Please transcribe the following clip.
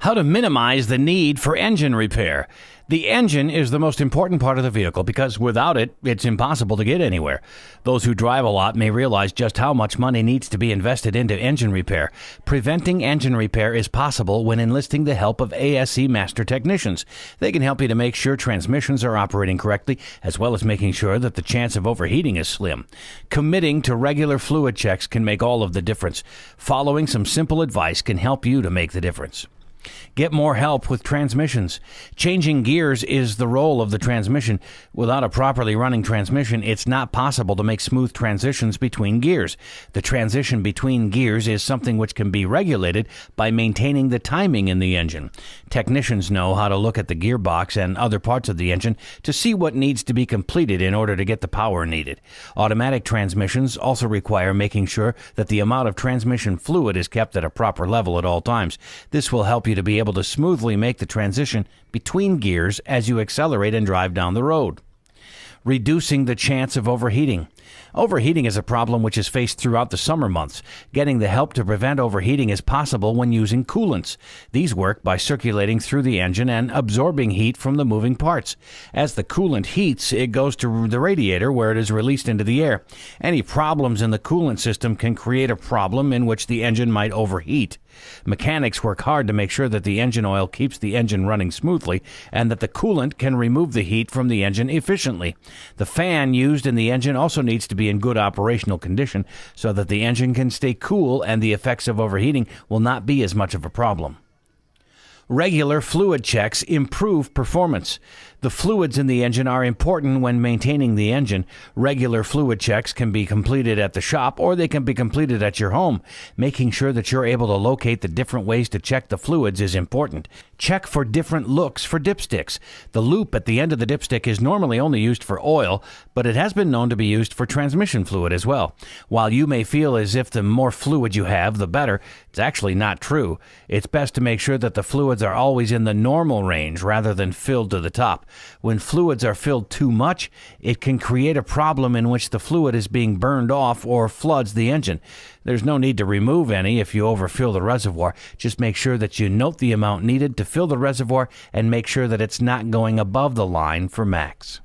How to minimize the need for engine repair. The engine is the most important part of the vehicle because without it, it's impossible to get anywhere. Those who drive a lot may realize just how much money needs to be invested into engine repair. Preventing engine repair is possible when enlisting the help of ASE Master Technicians. They can help you to make sure transmissions are operating correctly, as well as making sure that the chance of overheating is slim. Committing to regular fluid checks can make all of the difference. Following some simple advice can help you to make the difference. Get more help with transmissions. Changing gears is the role of the transmission. Without a properly running transmission, it's not possible to make smooth transitions between gears. The transition between gears is something which can be regulated by maintaining the timing in the engine. Technicians know how to look at the gearbox and other parts of the engine to see what needs to be completed in order to get the power needed. Automatic transmissions also require making sure that the amount of transmission fluid is kept at a proper level at all times. This will help you to be able to smoothly make the transition between gears as you accelerate and drive down the road. Reducing the chance of overheating. Overheating is a problem which is faced throughout the summer months. Getting the help to prevent overheating is possible when using coolants. These work by circulating through the engine and absorbing heat from the moving parts. As the coolant heats, it goes to the radiator where it is released into the air. Any problems in the coolant system can create a problem in which the engine might overheat. Mechanics work hard to make sure that the engine oil keeps the engine running smoothly and that the coolant can remove the heat from the engine efficiently. The fan used in the engine also needs to be in good operational condition so that the engine can stay cool and the effects of overheating will not be as much of a problem. Regular fluid checks improve performance. The fluids in the engine are important when maintaining the engine. Regular fluid checks can be completed at the shop or they can be completed at your home. Making sure that you're able to locate the different ways to check the fluids is important. Check for different looks for dipsticks. The loop at the end of the dipstick is normally only used for oil, but it has been known to be used for transmission fluid as well. While you may feel as if the more fluid you have, the better, it's actually not true. It's best to make sure that the fluids are always in the normal range rather than filled to the top. When fluids are filled too much, it can create a problem in which the fluid is being burned off or floods the engine. There's no need to remove any if you overfill the reservoir. Just make sure that you note the amount needed to fill the reservoir and make sure that it's not going above the line for max.